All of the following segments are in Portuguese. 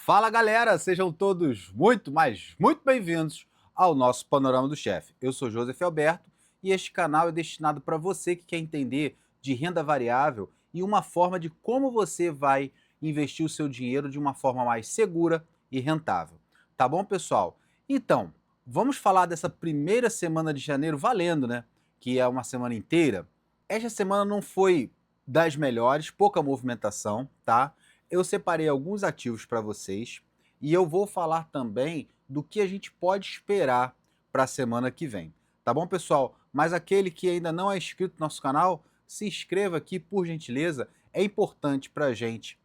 Fala galera, sejam todos muito bem-vindos ao nosso Panorama do Chefe. Eu sou Joseph Alberto e este canal é destinado para você que quer entender de renda variável e uma forma de como você vai investir o seu dinheiro de uma forma mais segura e rentável. Tá bom, pessoal? Então, vamos falar dessa primeira semana de janeiro valendo, né? Que é uma semana inteira. Esta semana não foi das melhores, pouca movimentação, tá? Eu separei alguns ativos para vocês e eu vou falar também do que a gente pode esperar para a semana que vem. Tá bom, pessoal? Mas aquele que ainda não é inscrito no nosso canal, se inscreva aqui, por gentileza. É importante para a gente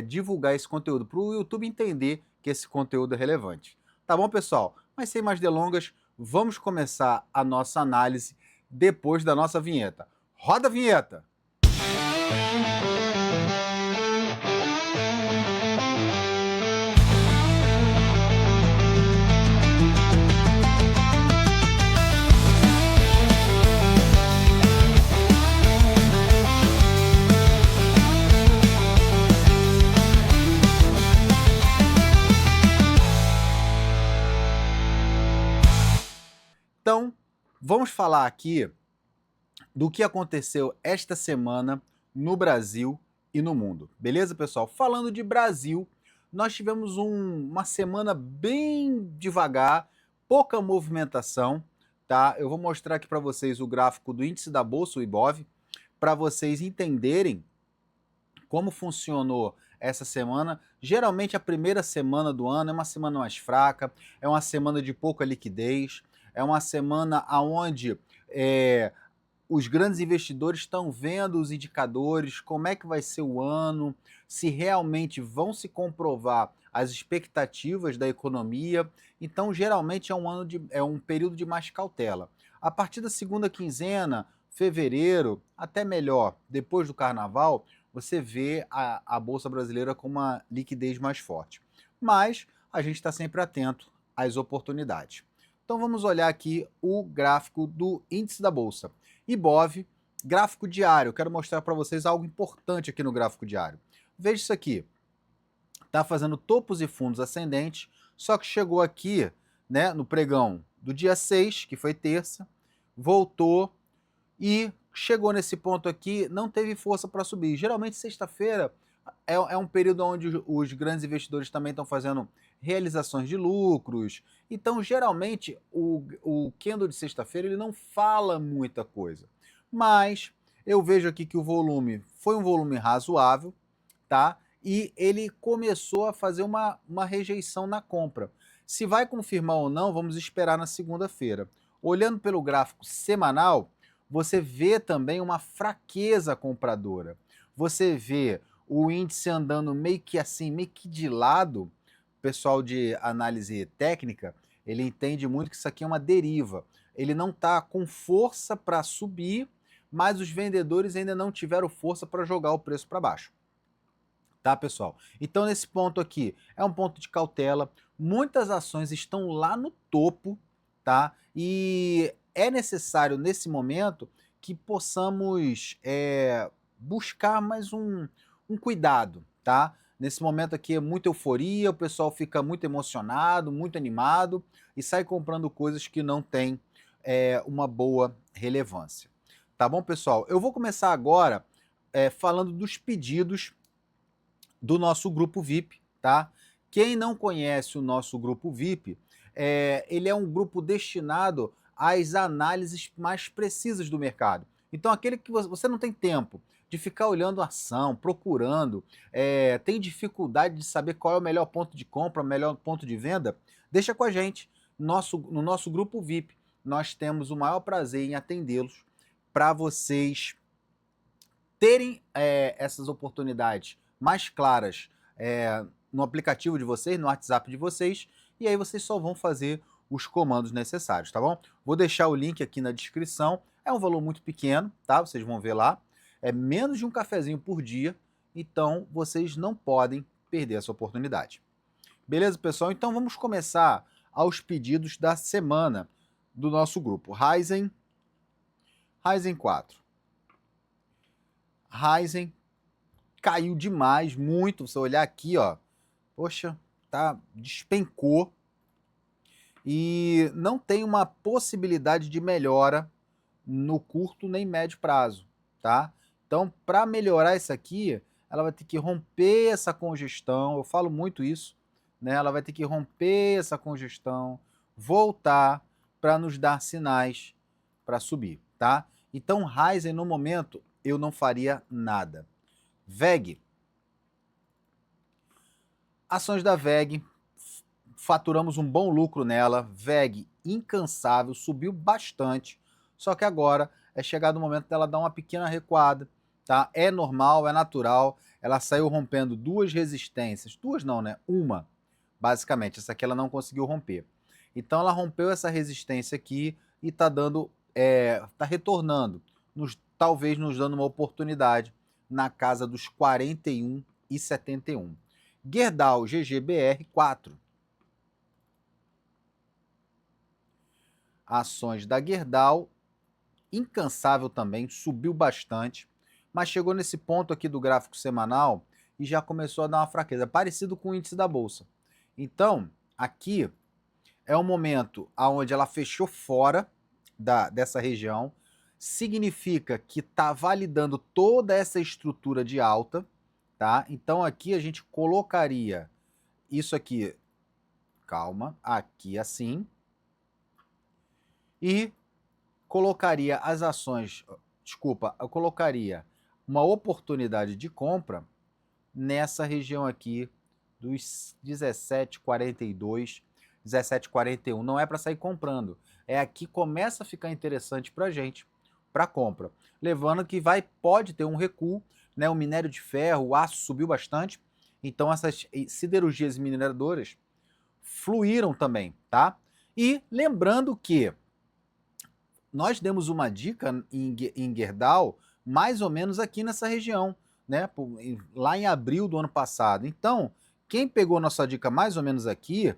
divulgar esse conteúdo, para o YouTube entender que esse conteúdo é relevante. Tá bom, pessoal? Mas sem mais delongas, vamos começar a nossa análise depois da nossa vinheta. Roda a vinheta! Então, vamos falar aqui do que aconteceu esta semana no Brasil e no mundo. Beleza, pessoal? Falando de Brasil, nós tivemos uma semana bem devagar, pouca movimentação, tá? Eu vou mostrar aqui para vocês o gráfico do índice da Bolsa, o Ibov, para vocês entenderem como funcionou essa semana. Geralmente a primeira semana do ano é uma semana mais fraca, é uma semana de pouca liquidez, é uma semana onde os grandes investidores estão vendo os indicadores, como é que vai ser o ano, se realmente vão se comprovar as expectativas da economia. Então, geralmente é um período de mais cautela. A partir da segunda quinzena, fevereiro, até melhor, depois do carnaval, você vê a Bolsa Brasileira com uma liquidez mais forte. Mas a gente está sempre atento às oportunidades. Então vamos olhar aqui o gráfico do índice da Bolsa. Ibov, gráfico diário. Eu quero mostrar para vocês algo importante aqui no gráfico diário. Veja isso aqui. Está fazendo topos e fundos ascendentes, só que chegou aqui, né, no pregão do dia 6, que foi terça, voltou e chegou nesse ponto aqui, não teve força para subir. Geralmente sexta-feira é um período onde os grandes investidores também estão fazendo realizações de lucros. Então, geralmente, o candle de sexta-feira ele não fala muita coisa. Mas eu vejo aqui que o volume foi um volume razoável, tá? E ele começou a fazer uma rejeição na compra. Se vai confirmar ou não, vamos esperar na segunda-feira. Olhando pelo gráfico semanal, você vê também uma fraqueza compradora. Você vê o índice andando meio que assim, meio que de lado. O pessoal de análise técnica, ele entende muito que isso aqui é uma deriva. Ele não está com força para subir, mas os vendedores ainda não tiveram força para jogar o preço para baixo. Tá, pessoal? Então, nesse ponto aqui, é um ponto de cautela. Muitas ações estão lá no topo, tá? E é necessário, nesse momento, que possamos buscar mais um cuidado, tá? Nesse momento aqui é muita euforia, o pessoal fica muito emocionado, muito animado e sai comprando coisas que não têm uma boa relevância. Tá bom, pessoal? Eu vou começar agora falando dos pedidos do nosso grupo VIP, tá? Quem não conhece o nosso grupo VIP, ele é um grupo destinado às análises mais precisas do mercado. Então, aquele que você não tem tempo de ficar olhando a ação, procurando, tem dificuldade de saber qual é o melhor ponto de compra, o melhor ponto de venda, deixa com a gente. No nosso grupo VIP, nós temos o maior prazer em atendê-los para vocês terem essas oportunidades mais claras no aplicativo de vocês, no WhatsApp de vocês, e aí vocês só vão fazer os comandos necessários, tá bom? Vou deixar o link aqui na descrição, é um valor muito pequeno, tá? Vocês vão ver lá, é menos de um cafezinho por dia, então vocês não podem perder essa oportunidade. Beleza, pessoal? Então vamos começar aos pedidos da semana do nosso grupo. Ryzen 4. Ryzen caiu demais, muito. Se você olhar aqui, ó, poxa, despencou e não tem uma possibilidade de melhora no curto nem médio prazo, tá? Então, para melhorar isso aqui, ela vai ter que romper essa congestão, eu falo muito isso, né? Ela vai ter que romper essa congestão, voltar para nos dar sinais para subir, tá? Então, Ryzen no momento eu não faria nada. VEG. Ações da VEG, faturamos um bom lucro nela, VEG incansável, subiu bastante, só que agora é chegado o momento dela dar uma pequena recuada, tá? É normal, é natural, ela saiu rompendo duas resistências, duas não, né? Uma, basicamente, essa aqui ela não conseguiu romper. Então ela rompeu essa resistência aqui e tá dando, tá retornando, talvez nos dando uma oportunidade na casa dos 41,71. Gerdau GGBR 4. Ações da Gerdau, incansável também, subiu bastante, mas chegou nesse ponto aqui do gráfico semanal e já começou a dar uma fraqueza, parecido com o índice da Bolsa. Então, aqui é um momento onde ela fechou fora dessa região, significa que está validando toda essa estrutura de alta, tá? Então aqui a gente colocaria isso aqui, calma, aqui assim, e colocaria as ações, desculpa, eu colocaria uma oportunidade de compra nessa região aqui dos 17,42, 17,41. Não é para sair comprando, é aqui que começa a ficar interessante para a gente, para compra. Levando que pode ter um recuo, né? O minério de ferro, o aço subiu bastante, então essas siderurgias mineradoras fluíram também, tá? E lembrando que nós demos uma dica em Gerdau, mais ou menos aqui nessa região, né? Lá em abril do ano passado. Então, quem pegou nossa dica mais ou menos aqui,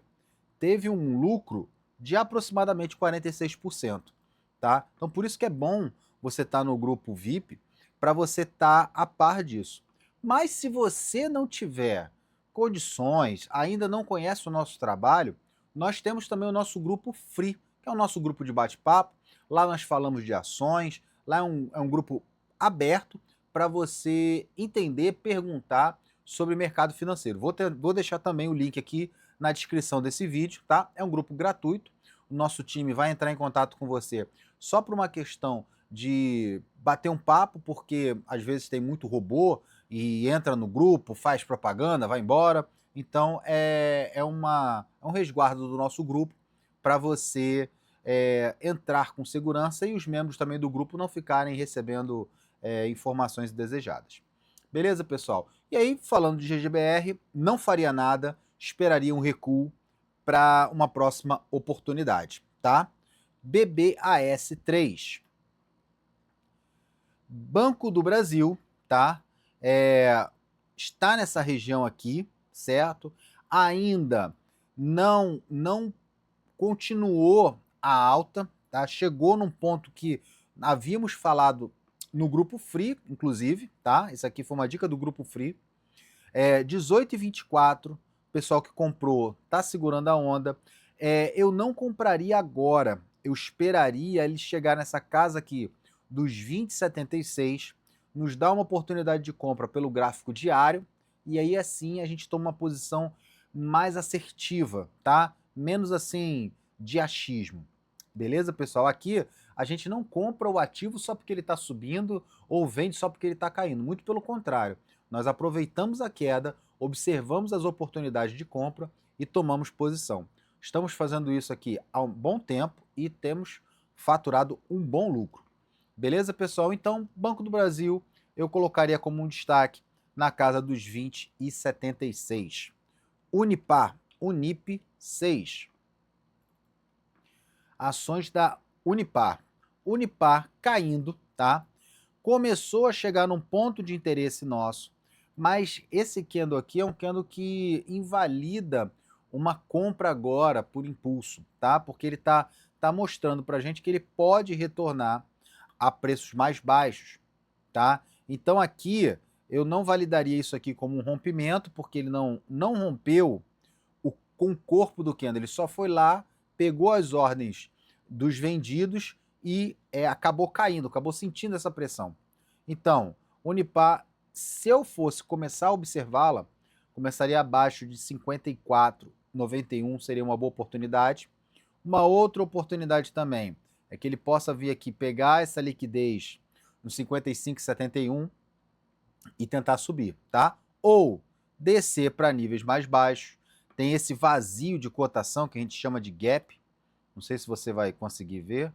teve um lucro de aproximadamente 46%, tá? Então, por isso que é bom você estar no grupo VIP, para você estar a par disso. Mas se você não tiver condições, ainda não conhece o nosso trabalho, nós temos também o nosso grupo Free, que é o nosso grupo de bate-papo. Lá nós falamos de ações, lá é um grupo aberto para você entender, perguntar sobre mercado financeiro. Vou deixar também o link aqui na descrição desse vídeo, tá? É um grupo gratuito, o nosso time vai entrar em contato com você só por uma questão de bater um papo, porque às vezes tem muito robô e entra no grupo, faz propaganda, vai embora. Então é um resguardo do nosso grupo para você entrar com segurança e os membros também do grupo não ficarem recebendo informações indesejadas. Beleza, pessoal? E aí, falando de GGBR, não faria nada, esperaria um recuo para uma próxima oportunidade, tá? BBAS3. Banco do Brasil, tá? Está nessa região aqui, certo? Ainda não continuou a alta, tá? Chegou num ponto que havíamos falado no grupo Free, inclusive, tá? Isso aqui foi uma dica do grupo Free. 18,24, pessoal que comprou tá segurando a onda. Eu não compraria agora, eu esperaria ele chegar nessa casa aqui dos 20,76, nos dá uma oportunidade de compra pelo gráfico diário, e aí assim a gente toma uma posição mais assertiva, tá? Menos assim de achismo. Beleza, pessoal? Aqui a gente não compra o ativo só porque ele está subindo ou vende só porque ele está caindo. Muito pelo contrário. Nós aproveitamos a queda, observamos as oportunidades de compra e tomamos posição. Estamos fazendo isso aqui há um bom tempo e temos faturado um bom lucro. Beleza, pessoal? Então, Banco do Brasil eu colocaria como um destaque na casa dos 20,76. Unipar, Unip 6. Ações da Unipar. Unipar caindo, tá? Começou a chegar num ponto de interesse nosso, mas esse candle aqui é um candle que invalida uma compra agora por impulso, tá? Porque ele tá mostrando pra gente que ele pode retornar a preços mais baixos, tá? Então aqui eu não validaria isso aqui como um rompimento, porque ele não rompeu o com o corpo do candle. Ele só foi lá, pegou as ordens dos vendidos e acabou caindo, acabou sentindo essa pressão. Então, Unipar, se eu fosse começar a observá-la, começaria abaixo de 54,91, seria uma boa oportunidade. Uma outra oportunidade também é que ele possa vir aqui pegar essa liquidez no 55,71 e tentar subir, tá? Ou descer para níveis mais baixos. Tem esse vazio de cotação que a gente chama de gap. Não sei se você vai conseguir ver.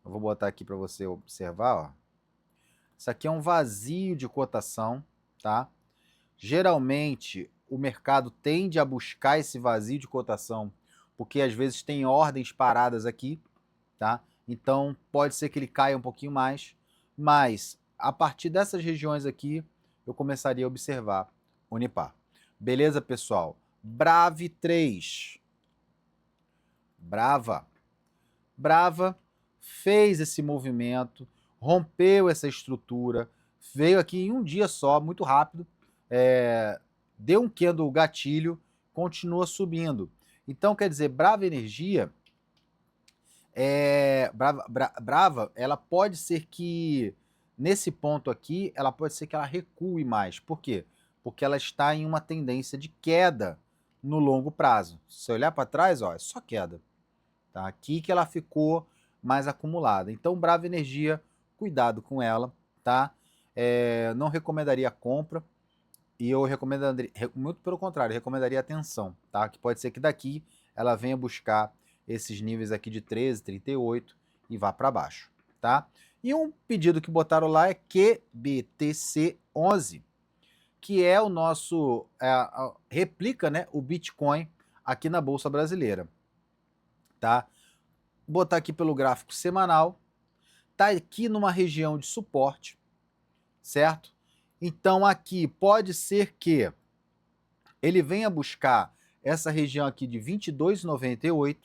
Eu vou botar aqui para você observar, ó. Isso aqui é um vazio de cotação, tá? Geralmente, o mercado tende a buscar esse vazio de cotação, porque às vezes tem ordens paradas aqui, tá? Então, pode ser que ele caia um pouquinho mais, mas a partir dessas regiões aqui, eu começaria a observar Unipar. Beleza, pessoal? Brave 3. Brava fez esse movimento, rompeu essa estrutura, veio aqui em um dia só, muito rápido, deu um candle gatilho, continua subindo. Então, quer dizer, Brava Energia, Brava, ela pode ser que, nesse ponto aqui, ela pode ser que ela recue mais. Por quê? Porque ela está em uma tendência de queda no longo prazo. Se você olhar para trás, ó, é só queda. Tá? Aqui que ela ficou mais acumulada. Então, Brava Energia, cuidado com ela, tá? Não recomendaria a compra e eu recomendaria, muito pelo contrário, recomendaria atenção, tá? Que pode ser que daqui ela venha buscar esses níveis aqui de 13,38 e vá para baixo, tá? E um pedido que botaram lá é QBTC11, que é o nosso, replica, né, o Bitcoin aqui na Bolsa Brasileira, tá? Vou botar aqui pelo gráfico semanal, tá aqui numa região de suporte, certo? Então aqui pode ser que ele venha buscar essa região aqui de 22,98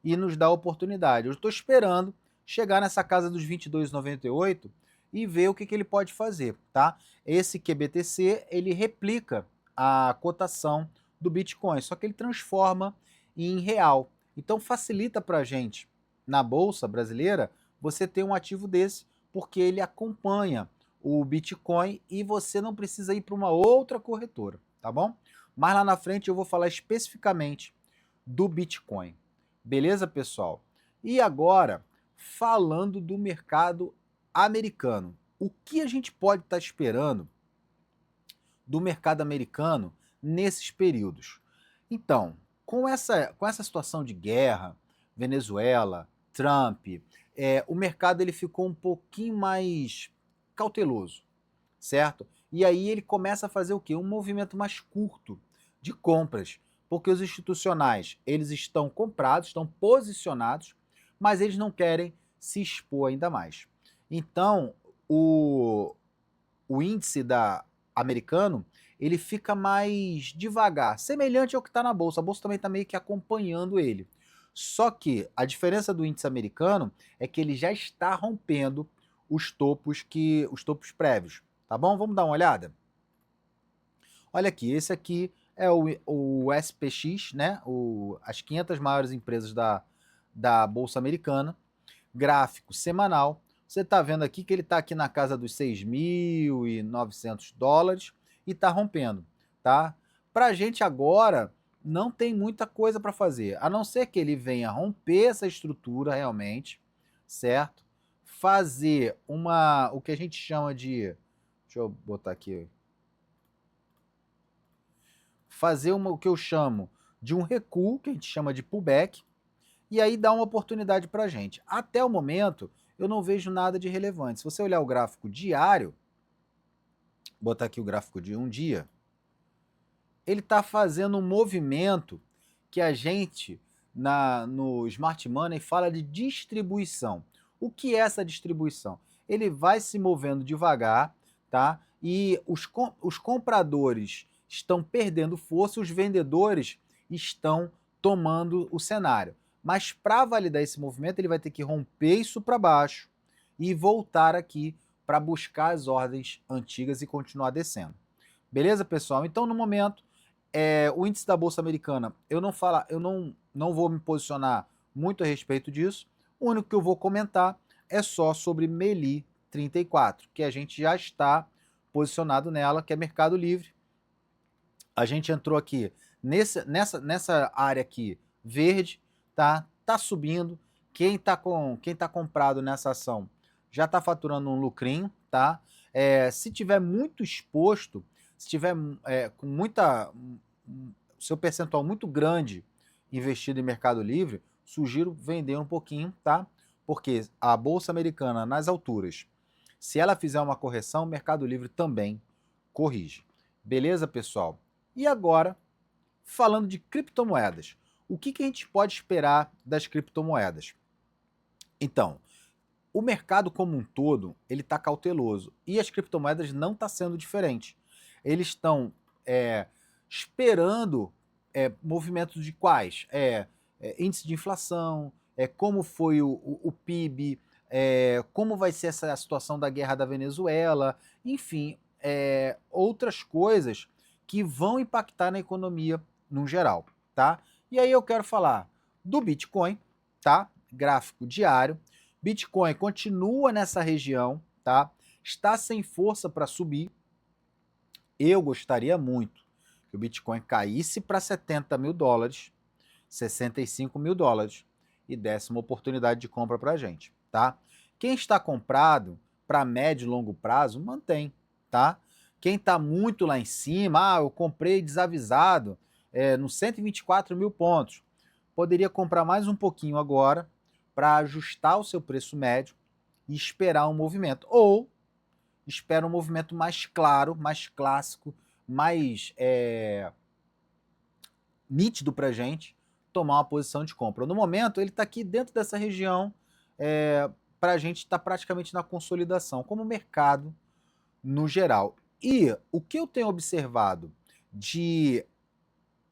e nos dá oportunidade. Eu estou esperando chegar nessa casa dos 22,98 e ver o que ele pode fazer, tá? Esse QBTC, ele replica a cotação do Bitcoin, só que ele transforma em real. Então facilita para a gente, na Bolsa Brasileira, você ter um ativo desse, porque ele acompanha o Bitcoin e você não precisa ir para uma outra corretora, tá bom? Mas lá na frente eu vou falar especificamente do Bitcoin. Beleza, pessoal? E agora, falando do mercado americano. O que a gente pode estar esperando do mercado americano nesses períodos? Então, com essa situação de guerra, Venezuela, Trump, o mercado ele ficou um pouquinho mais cauteloso, certo? E aí ele começa a fazer o quê? Um movimento mais curto de compras, porque os institucionais eles estão comprados, estão posicionados, mas eles não querem se expor ainda mais. Então, o índice americano ele fica mais devagar, semelhante ao que está na Bolsa. A Bolsa também está meio que acompanhando ele. Só que a diferença do índice americano é que ele já está rompendo os topos prévios, tá bom? Vamos dar uma olhada? Olha aqui, esse aqui é o SPX, né? As 500 maiores empresas da Bolsa Americana, gráfico semanal. Você está vendo aqui que ele está aqui na casa dos 6.900 dólares e está rompendo, tá? Para a gente agora não tem muita coisa para fazer, a não ser que ele venha romper essa estrutura realmente, certo? Fazer o que a gente chama de, deixa eu botar aqui, fazer o que eu chamo de um recuo, que a gente chama de pullback, e aí dá uma oportunidade para a gente. Até o momento, eu não vejo nada de relevante. Se você olhar o gráfico diário, botar aqui o gráfico de um dia, ele está fazendo um movimento que a gente, no Smart Money, fala de distribuição. O que é essa distribuição? Ele vai se movendo devagar, tá? E os compradores estão perdendo força, os vendedores estão tomando o cenário. Mas para validar esse movimento, ele vai ter que romper isso para baixo e voltar aqui para buscar as ordens antigas e continuar descendo. Beleza, pessoal? Então, no momento, O índice da Bolsa Americana, eu não vou me posicionar muito a respeito disso. O único que eu vou comentar é só sobre Meli 34, que a gente já está posicionado nela, que é Mercado Livre. A gente entrou aqui nessa área aqui verde, tá? Tá subindo. Quem tá comprado nessa ação já está faturando um lucrinho, tá? Se tiver muito exposto, se tiver com seu percentual muito grande investido em Mercado Livre, sugiro vender um pouquinho, tá? Porque a Bolsa Americana nas alturas, se ela fizer uma correção, o Mercado Livre também corrige. Beleza, pessoal? E agora, falando de criptomoedas, o que a gente pode esperar das criptomoedas? Então, o mercado como um todo, ele está cauteloso e as criptomoedas não está sendo diferente. Eles estão esperando movimentos de quais? Índice de inflação, como foi o PIB, como vai ser essa situação da guerra da Venezuela, enfim, outras coisas que vão impactar na economia no geral, tá? E aí eu quero falar do Bitcoin, tá? Gráfico diário. Bitcoin continua nessa região, tá? Está sem força para subir. Eu gostaria muito que o Bitcoin caísse para 70 mil dólares, 65 mil dólares e desse uma oportunidade de compra para a gente, tá? Quem está comprado para médio e longo prazo, mantém, tá? Quem está muito lá em cima, eu comprei desavisado nos 124 mil pontos, poderia comprar mais um pouquinho agora para ajustar o seu preço médio e esperar um movimento. Ou espera um movimento mais claro, mais clássico, mais nítido para a gente tomar uma posição de compra. No momento, ele está aqui dentro dessa região, para a gente estar praticamente na consolidação, como mercado no geral. E o que eu tenho observado de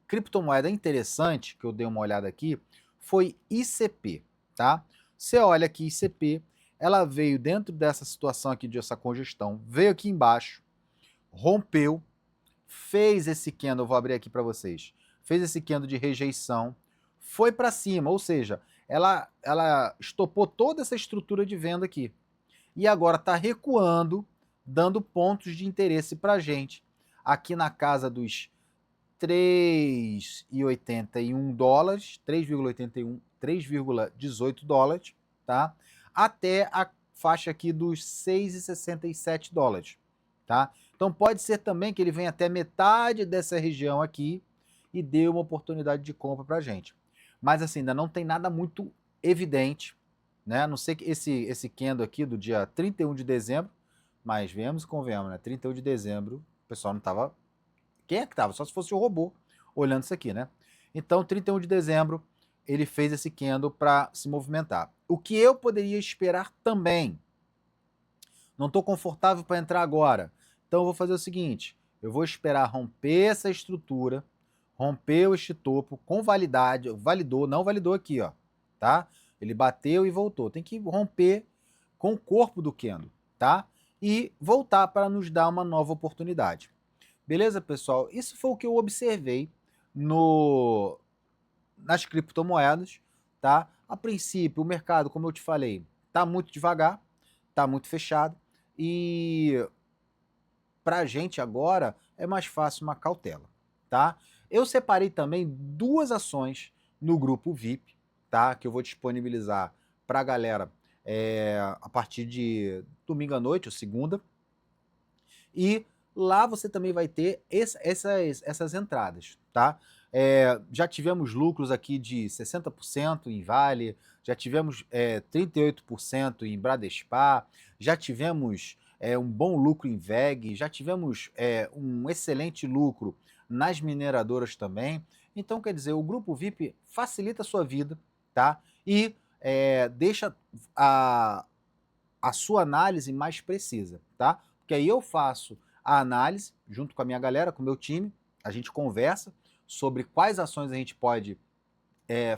criptomoeda interessante, que eu dei uma olhada aqui, foi ICP, tá? Você olha aqui, ICP, ela veio dentro dessa situação aqui, dessa congestão, veio aqui embaixo, rompeu, fez esse candle, vou abrir aqui para vocês, fez esse candle de rejeição, foi para cima, ou seja, ela estopou toda essa estrutura de venda aqui. E agora está recuando, dando pontos de interesse para a gente. Aqui na casa dos 3,81 dólares, 3,81, 3,18 dólares, tá? Até a faixa aqui dos 6,67 dólares, tá? Então pode ser também que ele venha até metade dessa região aqui e dê uma oportunidade de compra para a gente. Mas assim, ainda não tem nada muito evidente, né? A não ser que esse candle aqui do dia 31 de dezembro, mas vemos e convenhamos, né? 31 de dezembro, o pessoal não estava. Quem é que estava? Só se fosse o robô olhando isso aqui, né? Então, 31 de dezembro, ele fez esse candle para se movimentar. O que eu poderia esperar também? Não estou confortável para entrar agora. Então, eu vou fazer o seguinte: eu vou esperar romper essa estrutura, romper este topo com validade, validou, não validou aqui, ó, tá? Ele bateu e voltou. Tem que romper com o corpo do candle, tá? E voltar para nos dar uma nova oportunidade. Beleza, pessoal? Isso foi o que eu observei nas criptomoedas, tá? A princípio, o mercado, como eu te falei, tá muito devagar, tá muito fechado e para a gente agora é mais fácil uma cautela, tá? Eu separei também duas ações no grupo VIP, tá? Que eu vou disponibilizar para a galera a partir de domingo à noite ou segunda. E lá você também vai ter essas entradas, tá? Já tivemos lucros aqui de 60% em Vale, já tivemos 38% em Bradespar, já tivemos um bom lucro em VEG, já tivemos um excelente lucro nas mineradoras também. Então, quer dizer, o Grupo VIP facilita a sua vida, tá? E deixa a sua análise mais precisa, tá? Porque aí eu faço a análise junto com a minha galera, com o meu time, a gente conversa sobre quais ações a gente pode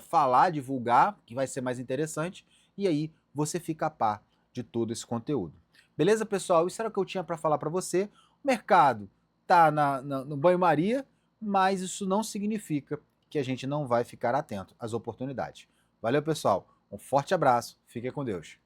falar, divulgar, que vai ser mais interessante, e aí você fica a par de todo esse conteúdo. Beleza, pessoal? Isso era o que eu tinha para falar para você. O mercado tá no banho-maria, mas isso não significa que a gente não vai ficar atento às oportunidades. Valeu, pessoal. Um forte abraço. Fique com Deus.